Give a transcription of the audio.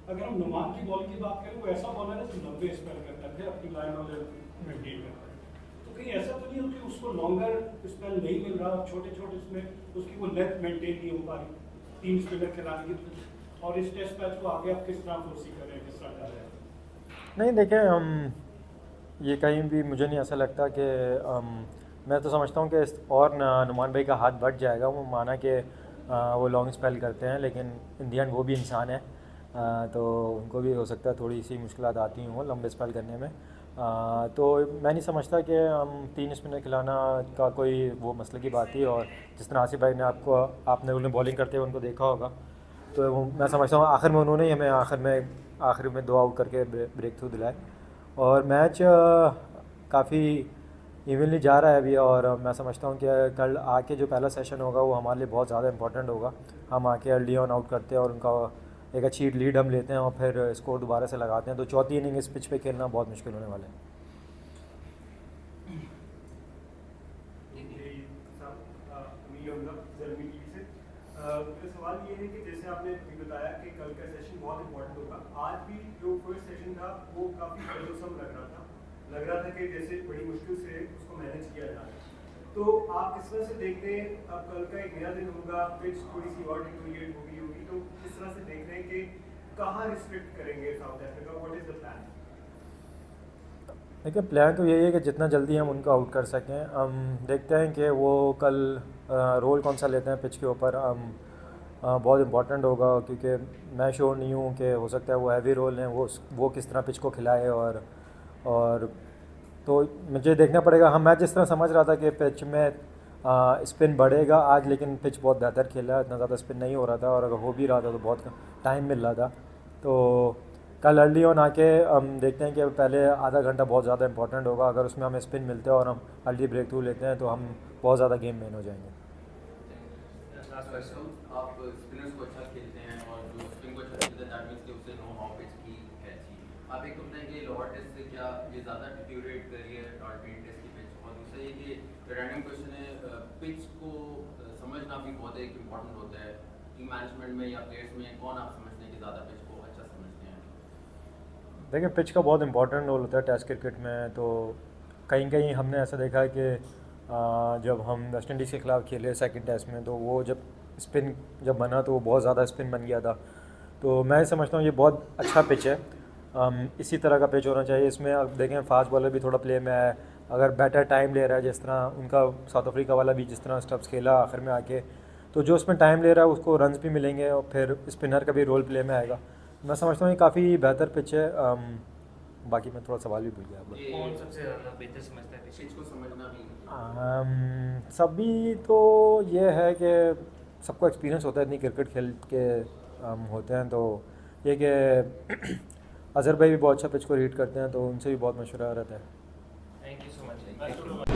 अगर हम नुमान की बॉल की बात करें, वो ऐसा बॉलर है जो लंबे स्पेल करता है, अपनी लाइन और मेंटेन करता है। तो कहीं ऐसा तो नहीं हो कि उसको लॉन्गर स्पेल नहीं मिल रहा, छोटे छोटे इसमें उसकी वो लेंथ मेंटेन नहीं हो पा रही 3 स्पिनर खिलाने की, और इस टेस्ट मैच को आगे आप किस तरह फोर्सी कर रहे हैं, किस तरह जा रहे हैं? नहीं देखें, हम ये कहीं भी मुझे नहीं ऐसा लगता कि मैं तो समझता हूँ कि और नुमान भाई का हाथ बढ़ जाएगा। वो माना कि वो लॉन्ग स्पेल करते हैं, लेकिन इन दी एंड वो भी इंसान है, तो उनको भी हो सकता है थोड़ी सी मुश्किलात आती हों लंबे स्पेल करने में। तो मैं नहीं समझता कि हम 3 स्पिनर खिलाना का कोई वो मसले की बात थी। और जिस तरह आसिफ भाई ने आपने उन्हें बॉलिंग करते हुए उनको देखा होगा, तो मैं समझता हूँ आखिर में उन्होंने ही हमें आखिर में 2 आउट करके ब्रेक थ्रू दिलाए। और मैच काफ़ी इवनली जा रहा है अभी, और मैं समझता हूँ कि कल आके जो पहला सेशन होगा वो हमारे लिए बहुत ज़्यादा इंपॉर्टेंट होगा। हम आके अर्ली ऑन आउट करते हैं और उनका एक अच्छी लीड हम लेते हैं और फिर स्कोर दोबारा से लगाते हैं, तो चौथी इनिंग इस पिच पे खेलना बहुत मुश्किल होने वाला है। मेरा सवाल ये है कि जैसे आपने अभी बताया कि कल का सेशन बहुत इंपॉर्टेंट होगा, आज भी जो फर्स्ट सेशन था वो काफ़ी ट्रबलसम लग रहा था कि जैसे बड़ी मुश्किल से उसको मैनेज किया जा रहा है। तो आप किस तरह से देखते हैं, अब कल का एक नया दिन होगा, पिच थोड़ी सी और डिटोरिएट होगी, तो किस तरह से देख रहे हैं कि कहाँ रिस्ट्रिक्ट करेंगे south Africa, what is the plan? देखिए, प्लान तो यही है कि जितना जल्दी हम उनको आउट कर सकें। हम देखते हैं कि वो कल रोल कौन सा लेते हैं पिच के ऊपर। हम बहुत इंपॉर्टेंट होगा, क्योंकि मैं श्योर नहीं हूँ कि हो सकता है वो हैवी रोल हैं, वो किस तरह पिच को खिलाए। और तो मुझे देखना पड़ेगा। हम मैं जिस तरह समझ रहा था कि पिच में स्पिन बढ़ेगा आज, लेकिन पिच बहुत बेहतर खेला, इतना ज़्यादा स्पिन नहीं हो रहा था, और अगर हो भी रहा था तो बहुत टाइम मिल रहा था। तो कल अर्ली ऑन आके हम देखते हैं कि पहले आधा घंटा बहुत ज़्यादा इंपॉर्टेंट होगा। अगर उसमें हमें स्पिन मिलते हैं और हम अर्ली ब्रेक थ्रू लेते हैं तो हम बहुत ज़्यादा गेम मेन हो जाएंगे। लास्ट क्वेश्चन, आप स्पिनर्स को अच्छा खेलते हैं और जो स्पिन को अच्छा खेलते हैं दैट मींस कि उसे नो ऑफ पिच की है अच्छी। आप एक तो बताएं कि लोअर टेस्ट से क्या ये ज़्यादा डिट्यूरेट करी है और टेस्ट की पिच, और दूसरा ये कि रैंडम क्वेश्चन है, पिच को समझना भी बहुत एक इम्पॉर्टेंट होता है टीम मैनेजमेंट में या प्लेयर्स में, कौन आप समझते हैं कि ज़्यादा पिच को अच्छा समझते हैं? देखिए, पिच का बहुत इंपॉर्टेंट रोल होता है टेस्ट क्रिकेट में। तो कहीं कहीं हमने ऐसा देखा है कि जब हम वेस्ट इंडीज़ के ख़िलाफ़ खेले सेकंड टेस्ट में, तो वो जब स्पिन जब बना तो वो बहुत ज़्यादा स्पिन बन गया था। तो मैं समझता हूँ ये बहुत अच्छा पिच है। इसी तरह का पिच होना चाहिए। इसमें अब देखें, फास्ट बॉलर भी थोड़ा प्ले में है, अगर बेटर टाइम ले रहा है, जिस तरह उनका साउथ अफ्रीका वाला भी जिस तरह स्टब्स खेला आखिर में आके, तो जो उसमें टाइम ले रहा है उसको रन्स भी मिलेंगे और फिर स्पिनर का भी रोल प्ले में आएगा। मैं समझता हूँ ये काफ़ी बेहतर पिच है। बाकी मैं थोड़ा सवाल भी भूल गया अब। कौन सबसे ज़्यादा बेहतर समझता है पिच को समझना भी सभी तो ये है कि सबको एक्सपीरियंस होता है इतनी क्रिकेट खेल के होते हैं, तो ये कि अज़हर भाई भी बहुत अच्छा पिच को रीड करते हैं, तो उनसे भी बहुत मशवरा रहता है। Thank you so much.